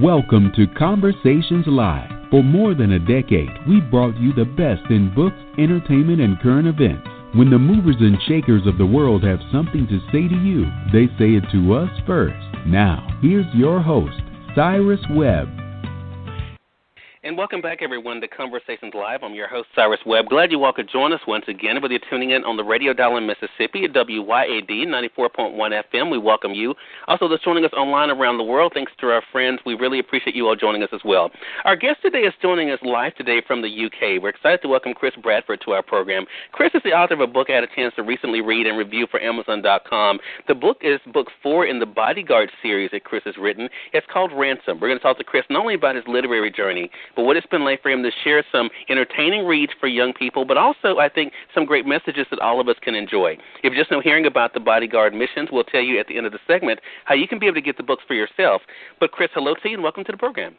Welcome to Conversations Live. For more than a decade, we've brought you the best in books, entertainment, and current events. When the movers and shakers of the world have something to say to you, they say it to us first. Now, here's your host, Cyrus Webb. And welcome back, everyone, to Conversations Live. I'm your host, Cyrus Webb. Glad you all could join us once again. Whether you're tuning in on the radio dial in Mississippi at WYAD 94.1 FM, we welcome you. Also, those joining us online around the world, thanks to our friends. We really appreciate you all joining us as well. Our guest today is joining us live today from the UK. We're excited to welcome Chris Bradford to our program. Chris is the author of a book I had a chance to recently read and review for Amazon.com. The book is book 4 in the BODYGUARD series that Chris has written. It's called Ransom. We're going to talk to Chris not only about his literary journey, but what it's been like for him to share some entertaining reads for young people, but also, I think, some great messages that all of us can enjoy. If you're just now hearing about the BODYGUARD missions, we'll tell you at the end of the segment how you can be able to get the books for yourself. But, Chris, hello to you and welcome to the program.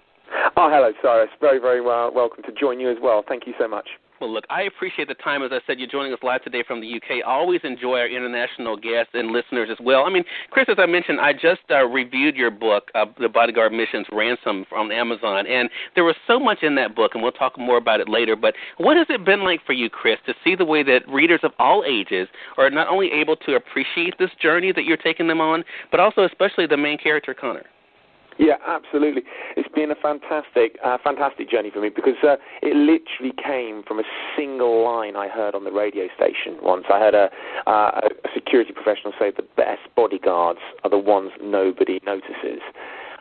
Oh, hello, Cyrus. Very, very welcome to join you as well. Thank you so much. Well, look, I appreciate the time. As I said, you're joining us live today from the UK. I always enjoy our international guests and listeners as well. I mean, Chris, as I mentioned, I just reviewed your book, The BODYGUARD Missions Ransom, on Amazon, and there was so much in that book, and we'll talk more about it later. But what has it been like for you, Chris, to see the way that readers of all ages are not only able to appreciate this journey that you're taking them on, but also especially the main character, Connor? Yeah, absolutely. It's been a fantastic journey for me because it literally came from a single line I heard on the radio station once. I heard a security professional say the best bodyguards are the ones nobody notices.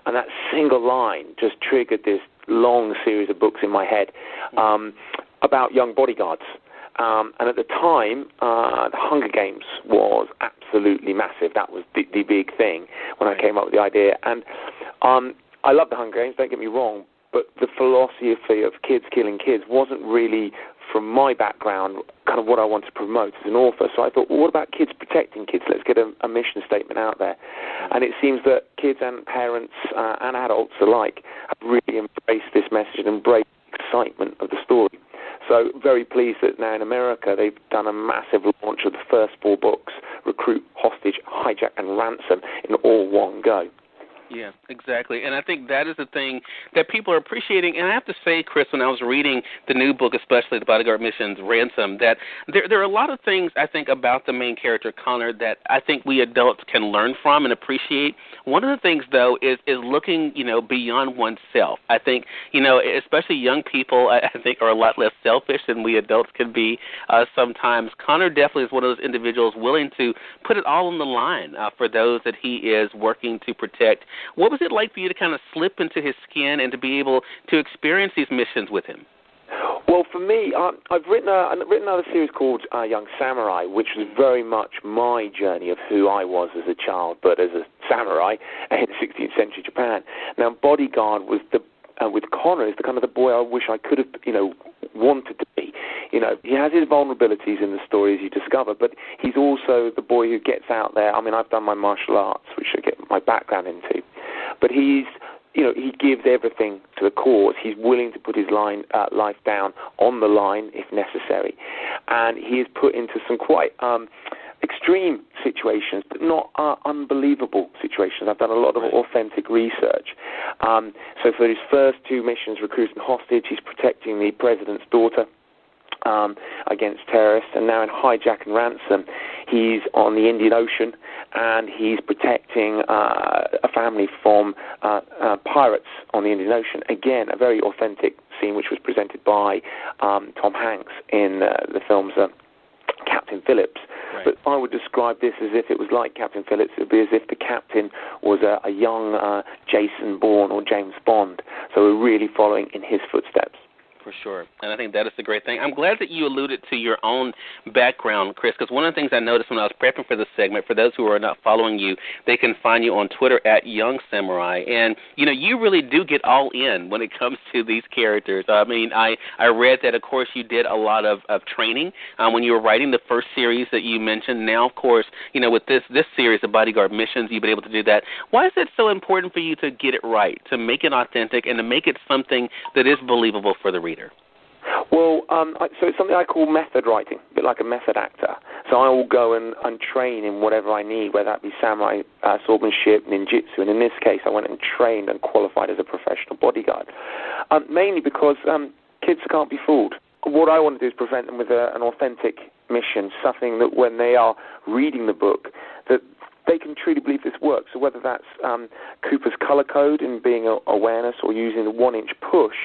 And that single line just triggered this long series of books in my head about young bodyguards. And at the time, the Hunger Games was absolutely massive. That was the big thing when I came up with the idea. And I love the Hunger Games, don't get me wrong, but the philosophy of kids killing kids wasn't really, from my background, kind of what I wanted to promote as an author. So I thought, well, what about kids protecting kids? Let's get a mission statement out there. And it seems that kids and parents and adults alike have really embraced this message and embraced the excitement of the story. So very pleased that now in America they've done a massive launch of the first 4 books, Recruit, Hostage, Hijack, and Ransom, in all one go. Yeah, exactly. And I think that is the thing that people are appreciating. And I have to say, Chris, when I was reading the new book, especially the BODYGUARD Missions Ransom, that there are a lot of things, I think, about the main character, Connor, that I think we adults can learn from and appreciate. One of the things, though, is looking, beyond oneself. I think, especially young people, I think, are a lot less selfish than we adults can be sometimes. Connor definitely is one of those individuals willing to put it all on the line for those that he is working to protect. What was it like for you to kind of slip into his skin and to be able to experience these missions with him? Well, for me, I've written another series called Young Samurai, which was very much my journey of who I was as a child, but as a samurai in 16th century Japan. Now, Bodyguard was with Connor is the kind of the boy I wish I could have, wanted to be. He has his vulnerabilities in the story, as you discover, but he's also the boy who gets out there. I mean, I've done my martial arts, which I get my background into, but he gives everything to the cause. He's willing to put his life down on the line if necessary, and he is put into some quite extreme situations, but not unbelievable situations. I've done a lot of authentic research. So for his first 2 missions, Recruit and Hostage, he's protecting the president's daughter against terrorists, and now in Hijack and Ransom, he's on the Indian Ocean, and he's protecting a family from pirates on the Indian Ocean. Again, a very authentic scene which was presented by Tom Hanks in the films Captain Phillips. Right. But I would describe this as if it was like Captain Phillips. It would be as if the captain was a young Jason Bourne or James Bond. So we're really following in his footsteps. For sure, and I think that is the great thing. I'm glad that you alluded to your own background, Chris, because one of the things I noticed when I was prepping for this segment, for those who are not following you, they can find you on Twitter at Young Samurai, and, you really do get all in when it comes to these characters. I mean, I read that, of course, you did a lot of training when you were writing the first series that you mentioned. Now, of course, with this series of BODYGUARD Missions, you've been able to do that. Why is it so important for you to get it right, to make it authentic, and to make it something that is believable for the reader? Well, so it's something I call method writing, a bit like a method actor. So I will go and train in whatever I need, whether that be samurai, swordsmanship, ninjutsu. And in this case, I went and trained and qualified as a professional bodyguard, mainly because kids can't be fooled. What I want to do is present them with an authentic mission, something that when they are reading the book, that they can truly believe this works. So whether that's Cooper's color code in being awareness or using the 1-inch push,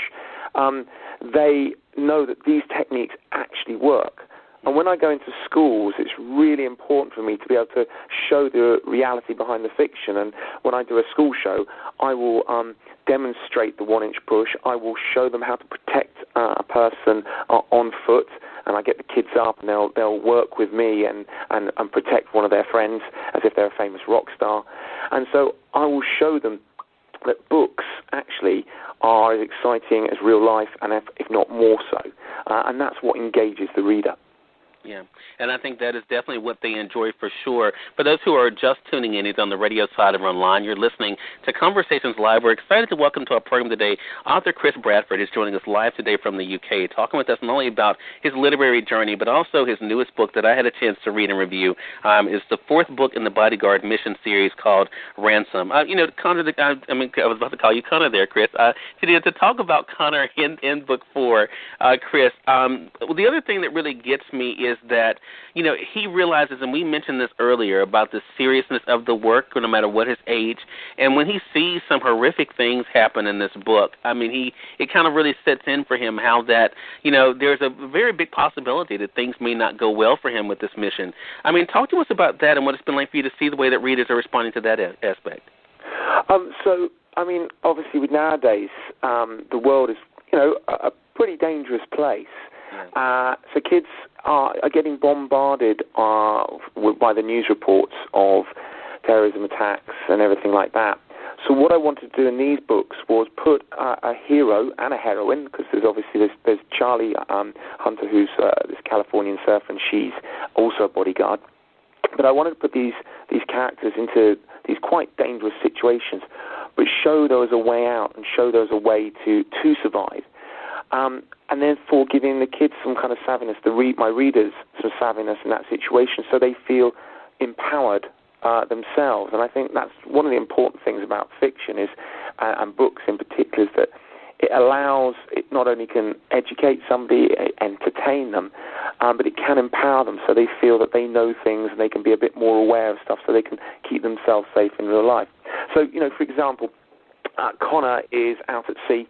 they know that these techniques actually work. And when I go into schools, it's really important for me to be able to show the reality behind the fiction. And when I do a school show, I will demonstrate the 1-inch push. I will show them how to protect a person on foot. And I get the kids up, and they'll work with me and protect one of their friends as if they're a famous rock star. And so I will show them that books actually are as exciting as real life, and if not more so. And that's what engages the reader. Yeah, and I think that is definitely what they enjoy for sure. For those who are just tuning in, either on the radio side or online, you're listening to Conversations Live. We're excited to welcome to our program today author Chris Bradford is joining us live today from the UK, talking with us not only about his literary journey, but also his newest book that I had a chance to read and review. Is the 4th book in the Bodyguard mission series called Ransom. Connor, I was about to call you Connor there, Chris. To talk about Connor in book 4, Chris, the other thing that really gets me is that, he realizes, and we mentioned this earlier, about the seriousness of the work, no matter what his age. And when he sees some horrific things happen in this book, it kind of really sets in for him how that, there's a very big possibility that things may not go well for him with this mission. Talk to us about that and what it's been like for you to see the way that readers are responding to that aspect. Obviously with nowadays, the world is, a pretty dangerous place. Yeah. So kids are getting bombarded by the news reports of terrorism attacks and everything like that. So what I wanted to do in these books was put a hero and a heroine, because there's Charlie Hunter, who's this Californian surfer, and she's also a bodyguard. But I wanted to put these characters into these quite dangerous situations, but show there was a way out and show there was a way to survive. And then for giving the kids some kind of savviness, my readers some savviness in that situation, so they feel empowered themselves. And I think that's one of the important things about fiction and books in particular, is that it not only can educate somebody, entertain them, but it can empower them so they feel that they know things and they can be a bit more aware of stuff so they can keep themselves safe in real life. So, for example, Connor is out at sea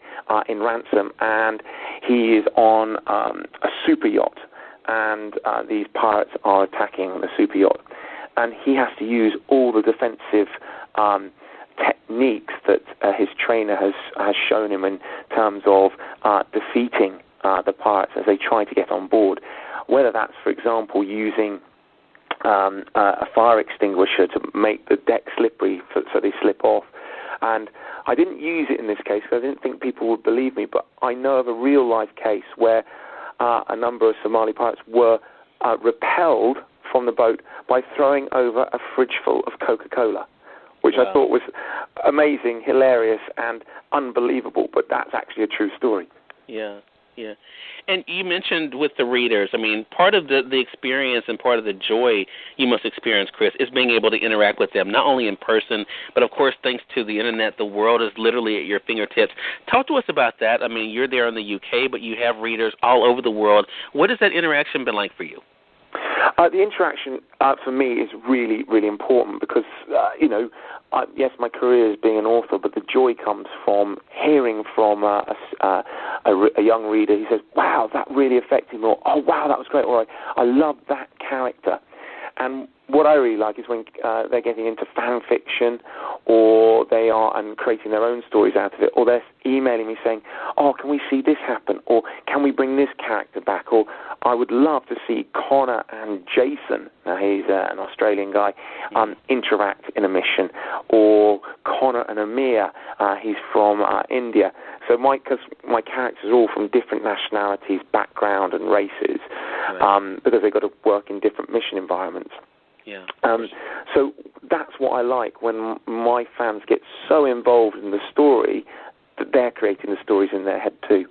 in Ransom, and he is on a super yacht, and these pirates are attacking the super yacht, and he has to use all the defensive techniques that his trainer has shown him in terms of defeating the pirates as they try to get on board, whether that's, for example, using a fire extinguisher to make the deck slippery so they slip off. And I didn't use it in this case because I didn't think people would believe me, but I know of a real-life case where a number of Somali pirates were repelled from the boat by throwing over a fridge full of Coca-Cola, which I thought was amazing, hilarious, and unbelievable, but that's actually a true story. Yeah. And you mentioned with the readers, part of the experience and part of the joy you must experience, Chris, is being able to interact with them, not only in person, but, of course, thanks to the Internet, the world is literally at your fingertips. Talk to us about that. You're there in the UK, but you have readers all over the world. What has that interaction been like for you? The interaction for me is really, really important because, yes, my career is being an author, but the joy comes from hearing from a young reader who says, wow, that really affected me, or, oh, wow, that was great, or I love that character. And what I really like is when they're getting into fan fiction, or they are and creating their own stories out of it, or they're emailing me saying, oh, can we see this happen, or can we bring this character back, or I would love to see Connor and Jason, now he's an Australian guy, interact in a mission, or Connor and Amir, he's from India. So because my characters are all from different nationalities, background and races, because they've got to work in different mission environments. Yeah. So that's what I like, when my fans get so involved in the story that they're creating the stories in their head too.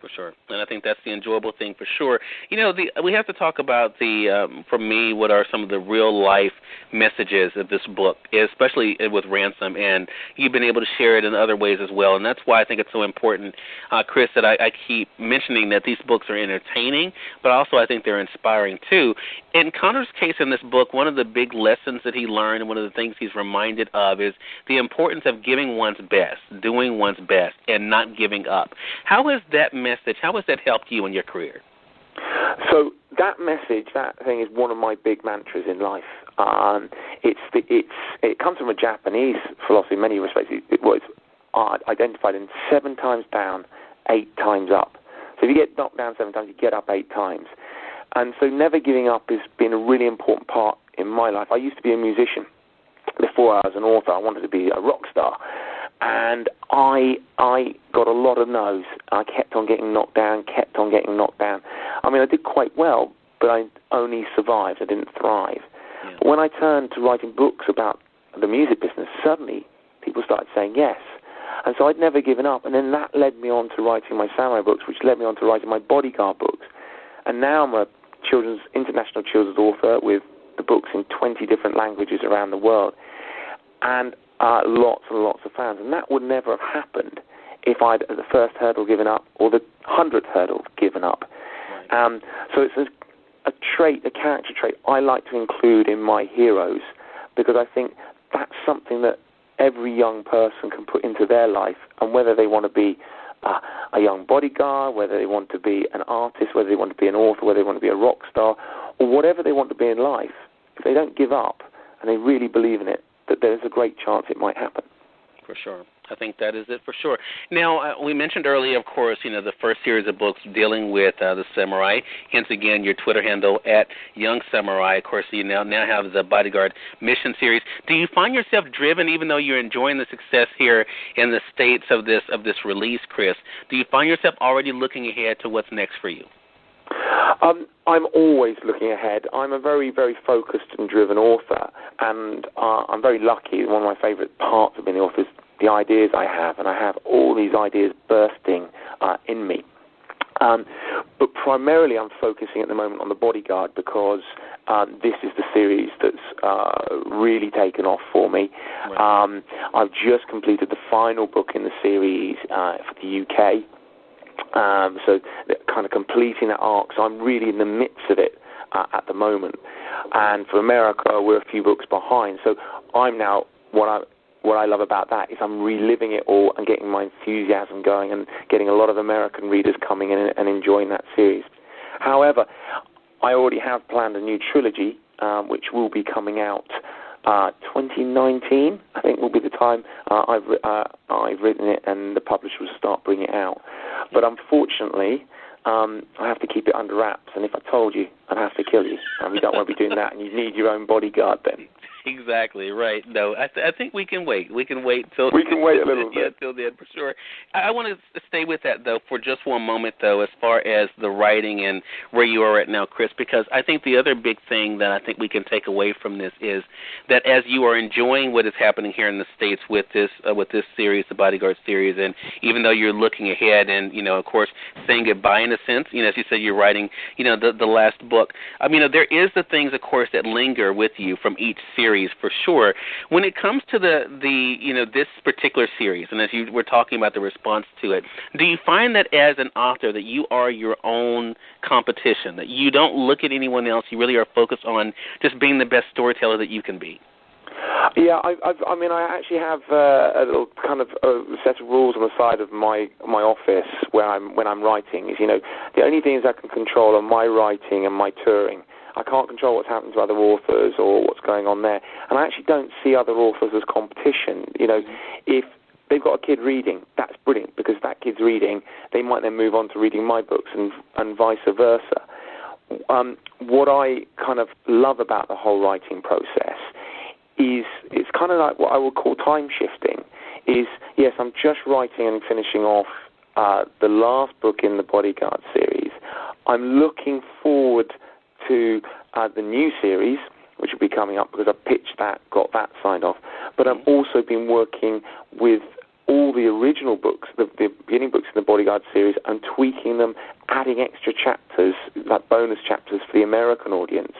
For sure, and I think that's the enjoyable thing for sure. You know, we have to talk about for me, what are some of the real-life messages of this book, especially with Ransom, and you've been able to share it in other ways as well, and that's why I think it's so important, Chris, that I keep mentioning that these books are entertaining, but also I think they're inspiring too. In Connor's case in this book, one of the big lessons that he learned and one of the things he's reminded of is the importance of giving one's best, doing one's best, and not giving up. How has that how has that helped you in your career? So that message, that thing, is one of my big mantras in life. It comes from a Japanese philosophy in many respects. It was identified in 7 times down, 8 times up. So if you get knocked down 7 times, you get up 8 times. And so never giving up has been a really important part in my life. I used to be a musician. Before I was an author, I wanted to be a rock star. And I got a lot of no's. I kept on getting knocked down. I mean, I did quite well, but I only survived. I didn't thrive. Yeah. When I turned to writing books about the music business, suddenly people started saying yes. And so I'd never given up. And then that led me on to writing my samurai books, which led me on to writing my bodyguard books. And now I'm a international children's author with the books in 20 different languages around the world. And lots and lots of fans. And that would never have happened if I'd, at the first hurdle, given up, or the 100th hurdle, given up. Right. So it's a trait, a character trait I like to include in my heroes, because I think that's something that every young person can put into their life, and whether they want to be a young bodyguard, whether they want to be an artist, whether they want to be an author, whether they want to be a rock star, or whatever they want to be in life, if they don't give up and they really believe in it, that there's a great chance it might happen. For sure. I think that is it for sure. Now, we mentioned earlier, of course, the first series of books dealing with the samurai. Hence, again, your Twitter handle at Young Samurai. Of course, you now have the Bodyguard Mission series. Do you find yourself driven, even though you're enjoying the success here in the States of this release, Chris? Do you find yourself already looking ahead to what's next for you? I'm always looking ahead. I'm a very, very focused and driven author, and I'm very lucky. One of my favorite parts of being an author is the ideas I have, and I have all these ideas bursting in me. But primarily I'm focusing at the moment on The Bodyguard, because this is the series that's really taken off for me. Right. I've just completed the final book in the series for the UK. So kind of completing that arc. So I'm really in the midst of it at the moment. And for America, we're a few books behind. So I'm now, what I love about that is I'm reliving it all and getting my enthusiasm going and getting a lot of American readers coming in and enjoying that series. However, I already have planned a new trilogy, which will be coming out 2019, I think, will be the time I've written it, and the publisher will start bringing it out. But unfortunately, I have to keep it under wraps, and if I told you, I'd have to kill you. And we don't want to be doing that, and you need your own bodyguard then. Exactly, right. No, I think we can wait. We can wait till a little bit. Yeah, till then, for sure. I want to stay with that, though, for just one moment, though, as far as the writing and where you are right now, Chris, because I think the other big thing that I think we can take away from this is that as you are enjoying what is happening here in the States with this series, the Bodyguard series, and even though you're looking ahead and, of course, saying goodbye in a sense, as you said, you're writing, the last book. I mean, there is the things, of course, that linger with you from each series, for sure. When it comes to this particular series, and as you were talking about the response to it, do you find that as an author that you are your own competition, that you don't look at anyone else, you really are focused on just being the best storyteller that you can be? Yeah, I actually have a little kind of set of rules on the side of my office when I'm writing. Is the only things I can control are my writing and my touring. I can't control what's happening to other authors or what's going on there. And I actually don't see other authors as competition. If they've got a kid reading, that's brilliant, because that kid's reading, they might then move on to reading my books and vice versa. What I kind of love about the whole writing process is it's kind of like what I would call time shifting. Is, yes, I'm just writing and finishing off the last book in the Bodyguard series. I'm looking forward to the new series, which will be coming up, because I pitched that, got that signed off. But I've also been working with all the original books, the beginning books in the Bodyguard series and tweaking them, adding extra chapters, like bonus chapters for the American audience.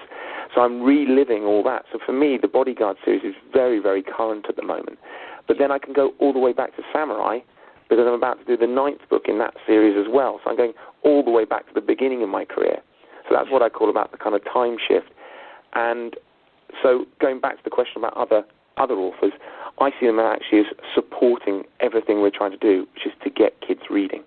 So I'm reliving all that. So for me, the Bodyguard series is very, very current at the moment. But then I can go all the way back to Samurai, because I'm about to do the 9th book in that series as well. So I'm going all the way back to the beginning of my career. So that's what I call about the kind of time shift. And so going back to the question about other authors, I see them actually as supporting everything we're trying to do, which is to get kids reading.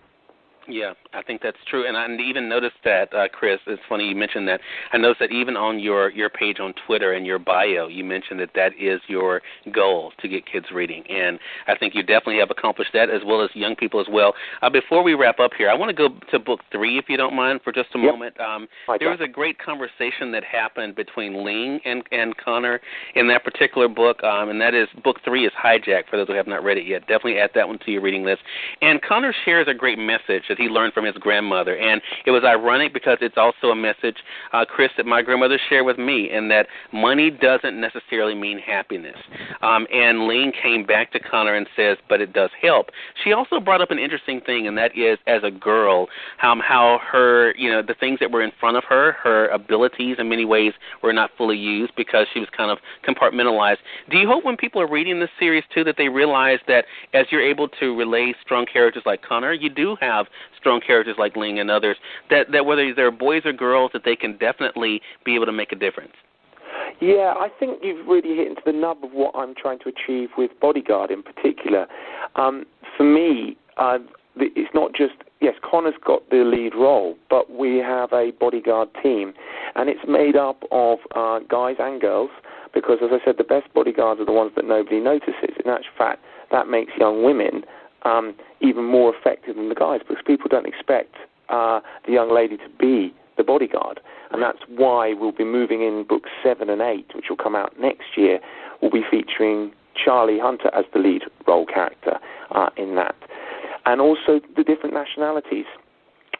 Yeah, I think that's true. And I even noticed that, Chris, it's funny you mentioned that. I noticed that even on your page on Twitter and your bio, you mentioned that is your goal, to get kids reading. And I think you definitely have accomplished that, as well as young people as well. Before we wrap up here, I want to go to book 3, if you don't mind, for just a moment. There was a great conversation that happened between Ling and Connor in that particular book, and that is book 3 is Hijack, for those who have not read it yet. Definitely add that one to your reading list. And Connor shares a great message that he learned from his grandmother. And it was ironic because it's also a message, Chris, that my grandmother shared with me, and that money doesn't necessarily mean happiness. And Ling came back to Connor and says, but it does help. She also brought up an interesting thing, and that is, as a girl, how her, the things that were in front of her abilities in many ways were not fully used because she was kind of compartmentalized. Do you hope when people are reading this series, too, that they realize that as you're able to relay strong characters like Connor, you do have strong characters like Ling and others, that whether they're boys or girls, that they can definitely be able to make a difference? Yeah, I think you've really hit into the nub of what I'm trying to achieve with Bodyguard in particular. For me, it's not just, yes, Connor's got the lead role, but we have a Bodyguard team, and it's made up of guys and girls, because, as I said, the best bodyguards are the ones that nobody notices. In actual fact, that makes young women even more effective than the guys, because people don't expect the young lady to be the bodyguard. And that's why we'll be moving in books 7 and 8, which will come out next year. We'll be featuring Charlie Hunter as the lead role character in that. And also the different nationalities,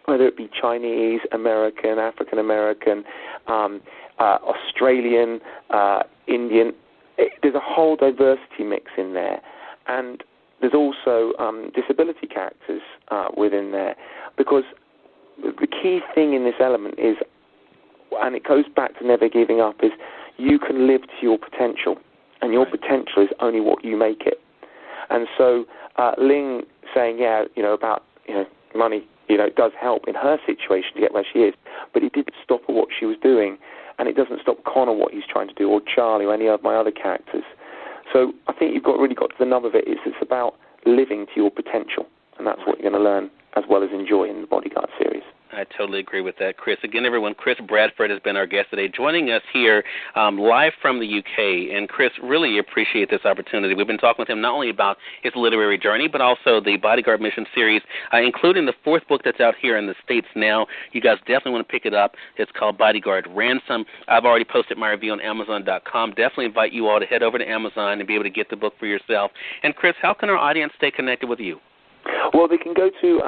whether it be Chinese, American, African-American, Australian, Indian. There's a whole diversity mix in there. And there's also disability characters within there, because the key thing in this element is, and it goes back to never giving up, is you can live to your potential, and your potential is only what you make it. And so Ling saying, about money, it does help in her situation to get where she is, but it didn't stop her what she was doing, and it doesn't stop Connor what he's trying to do, or Charlie, or any of my other characters. So I think you've really got to the nub of it. It's about living to your potential, and that's what you're going to learn as well as enjoy in the Bodyguard series. I totally agree with that, Chris. Again, everyone, Chris Bradford has been our guest today, joining us here live from the UK. And, Chris, really appreciate this opportunity. We've been talking with him not only about his literary journey, but also the Bodyguard Mission series, including the 4th book that's out here in the States now. You guys definitely want to pick it up. It's called Bodyguard Ransom. I've already posted my review on Amazon.com. Definitely invite you all to head over to Amazon and be able to get the book for yourself. And, Chris, how can our audience stay connected with you? Well, they can go to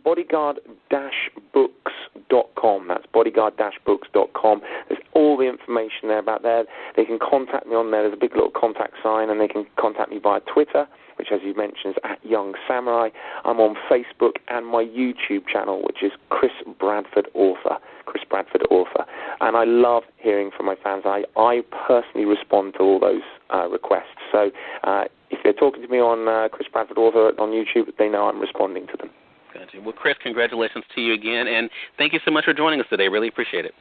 bodyguard-books.com. That's bodyguard-books.com. There's all the information there about that. They can contact me on there. There's a big little contact sign, and they can contact me via Twitter, which, as you mentioned, is @YoungSamurai. I'm on Facebook and my YouTube channel, which is Chris Bradford Author. Chris Bradford Author. And I love hearing from my fans. I personally respond to all those requests. So if they're talking to me on Chris Bradford Author on YouTube, they know I'm responding to them. Gotcha. Well, Chris, congratulations to you again, and thank you so much for joining us today. Really appreciate it.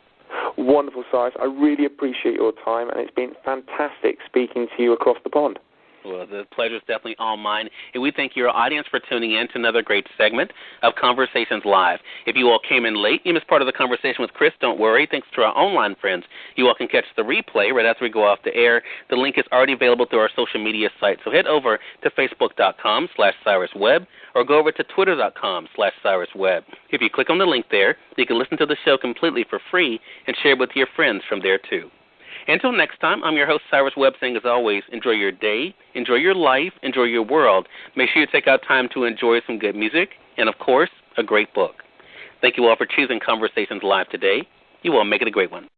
Wonderful, Cyrus. I really appreciate your time, and it's been fantastic speaking to you across the pond. Well, the pleasure is definitely all mine, and we thank your audience for tuning in to another great segment of Conversations Live. If you all came in late, you missed part of the conversation with Chris, don't worry. Thanks to our online friends, you all can catch the replay right after we go off the air. The link is already available through our social media site, so head over to facebook.com/Cyrus Webb or go over to twitter.com/Cyrus Webb. If you click on the link there, you can listen to the show completely for free and share it with your friends from there, too. Until next time, I'm your host, Cyrus Webb, saying, as always, enjoy your day, enjoy your life, enjoy your world. Make sure you take out time to enjoy some good music and, of course, a great book. Thank you all for choosing Conversations Live today. You all make it a great one.